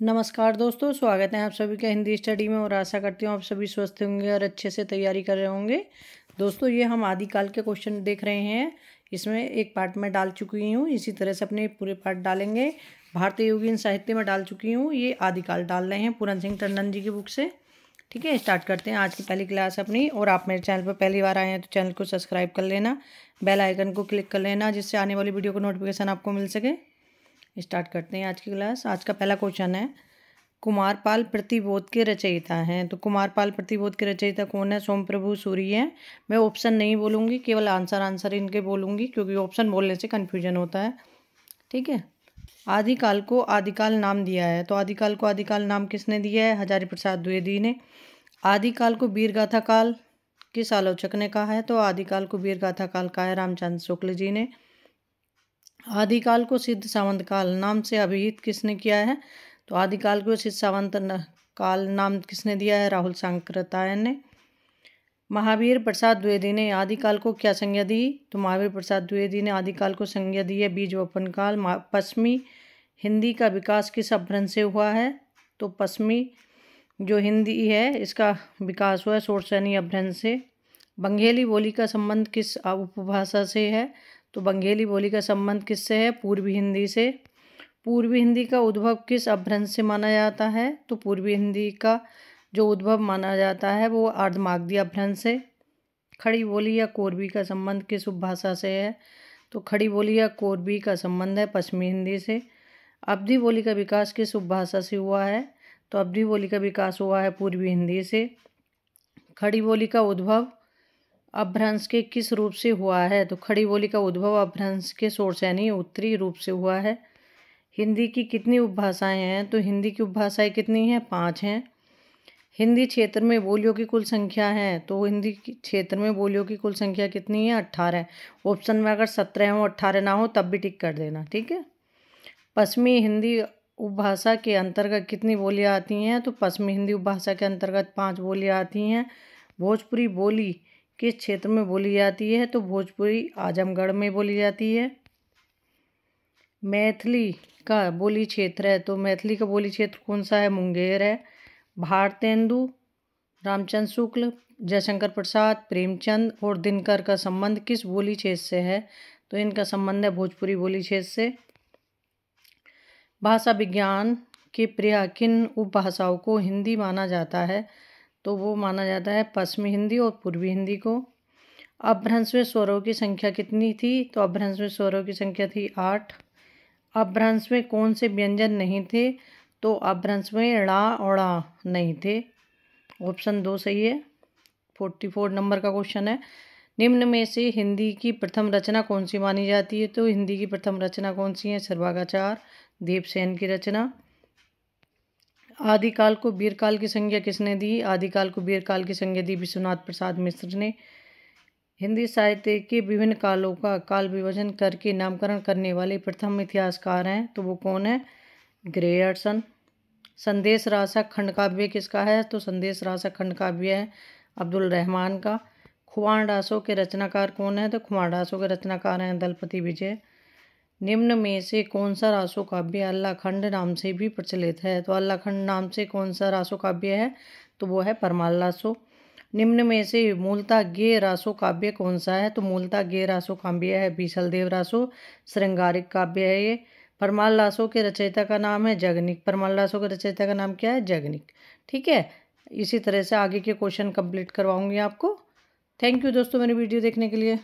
नमस्कार दोस्तों, स्वागत है आप सभी का हिंदी स्टडी में। और आशा करती हूँ आप सभी स्वस्थ होंगे और अच्छे से तैयारी कर रहे होंगे। दोस्तों, ये हम आदिकाल के क्वेश्चन देख रहे हैं। इसमें एक पार्ट में डाल चुकी हूँ, इसी तरह से अपने पूरे पार्ट डालेंगे। भारतीय योगीन साहित्य में डाल चुकी हूँ, ये आदिकाल डाल रहे हैं पूरन सिंह टंडन जी की बुक से। ठीक है, स्टार्ट करते हैं आज की पहली क्लास अपनी। और आप मेरे चैनल पर पहली बार आए हैं तो चैनल को सब्सक्राइब कर लेना, बेल आइकन को क्लिक कर लेना, जिससे आने वाली वीडियो का नोटिफिकेशन आपको मिल सके। स्टार्ट करते हैं आज की क्लास। आज का पहला क्वेश्चन है, कुमारपाल प्रतिबोध के रचयिता हैं। तो कुमारपाल प्रतिबोध के रचयिता कौन है? सोमप्रभु सूरी हैं। मैं ऑप्शन नहीं बोलूँगी, केवल आंसर इनके बोलूँगी, क्योंकि ऑप्शन बोलने से कन्फ्यूजन होता है। ठीक है। आदिकाल को आदिकाल नाम दिया है, तो आदिकाल को आदिकाल नाम किसने दिया है? हजारी प्रसाद द्विवेदी ने। आदिकाल को वीरगाथा काल किस आलोचक ने कहा है? तो आदिकाल को वीरगाथा काल कहा है रामचंद्र शुक्ल जी ने। आदिकाल को सिद्ध सावंत काल नाम से अभिहित किसने किया है? तो आदिकाल को सिद्ध सावंत काल नाम किसने दिया है? राहुल सांकृत्यायन ने। महावीर प्रसाद द्विवेदी ने आदिकाल को क्या संज्ञा दी? तो महावीर प्रसाद द्विवेदी ने आदिकाल को संज्ञा दी है बीज वपन काल। पश्चिमी हिंदी का विकास किस अपभ्रंश से हुआ है? तो पश्चिमी जो हिंदी है इसका विकास हुआ है शोरसेनी अपभ्रंश से। बंगेली बोली का संबंध किस उपभाषा से है? तो बंगेली बोली का संबंध किससे है? पूर्वी हिंदी से। पूर्वी हिंदी का उद्भव किस अपभ्रंश से माना जाता है? तो पूर्वी हिंदी का जो उद्भव माना जाता है वो अर्धमागधी अपभ्रंश से। खड़ी बोली या कोरबी का संबंध किस उपभाषा से है? तो खड़ी बोली या कोरबी का संबंध है पश्चिमी हिंदी से। अवधी बोली का विकास किस उपभाषा से हुआ है? तो अवधी बोली का विकास हुआ है पूर्वी हिंदी से। खड़ी बोली का उद्भव अपभ्रंश के किस रूप से हुआ है? तो खड़ी बोली का उद्भव अपभ्रंश के शोरसेनी उत्तरी रूप से हुआ है। हिंदी की कितनी उपभाषाएं हैं? तो हिंदी की उपभाषाएं कितनी हैं? 5 हैं। हिंदी क्षेत्र में बोलियों की कुल संख्या है, तो हिंदी क्षेत्र में बोलियों की कुल संख्या कितनी है? 18। ऑप्शन में अगर 17 हो 18 ना हो तब भी टिक कर देना। ठीक है। पश्चिमी हिंदी उपभाषा के अंतर्गत कितनी बोलियां आती हैं? तो पश्चिमी हिंदी उपभाषा के अंतर्गत 5 बोलियां आती हैं। भोजपुरी बोली किस क्षेत्र में बोली जाती है? तो भोजपुरी आजमगढ़ में बोली जाती है। मैथिली का बोली क्षेत्र है, तो मैथिली का बोली क्षेत्र कौन सा है? मुंगेर है। भारतेंदु, रामचंद्र शुक्ल, जयशंकर प्रसाद, प्रेमचंद और दिनकर का संबंध किस बोली क्षेत्र से है? तो इनका संबंध है भोजपुरी बोली क्षेत्र से। भाषा विज्ञान के प्रिय किन उपभाषाओं को हिंदी माना जाता है? तो वो माना जाता है पश्चिमी हिंदी और पूर्वी हिंदी को। अपभ्रंश में स्वरों की संख्या कितनी थी? तो अपभ्रंश में स्वरों की संख्या थी 8। अपभ्रंश में कौन से व्यंजन नहीं थे? तो अपभ्रंश में ड़ा और ड़ा नहीं थे। ऑप्शन 2 सही है। 44 नंबर का क्वेश्चन है, निम्न में से हिंदी की प्रथम रचना कौन सी मानी जाती है? तो हिंदी की प्रथम रचना कौन सी है? सर्वागाचार, देवसेन की रचना। आदिकाल को वीरकाल की संज्ञा किसने दी? आदिकाल को वीरकाल की संज्ञा दी विश्वनाथ प्रसाद मिश्र ने। हिंदी साहित्य के विभिन्न कालों का काल विभाजन करके नामकरण करने वाले प्रथम इतिहासकार हैं, तो वो कौन है? ग्रेयर्सन। संदेश रासक खंड काव्य किसका है? तो संदेश रासक खंड काव्य है अब्दुल रहमान का। खुमार डासों के रचनाकार कौन है? तो खुमार डासों के रचनाकार हैं दलपति विजय। निम्न में से कौन सा रासो काव्य अल्लाह खंड नाम से भी प्रचलित है? तो अल्लाह खंड नाम से कौन सा रासो काव्य है? तो वो है परमाल रासो। निम्न में से मूलतः गेय रासो काव्य कौन सा है? तो मूलतः गेय रासो काव्य है बीसल देव रासो, श्रृंगारिक काव्य है ये। परमाल रासो के रचयिता का नाम है जगनिक। परमाल रासो के रचयिता का नाम क्या है? जगनिक। ठीक है। इसी तरह से आगे के क्वेश्चन कंप्लीट करवाऊंगी आपको। थैंक यू दोस्तों मेरी वीडियो देखने के लिए।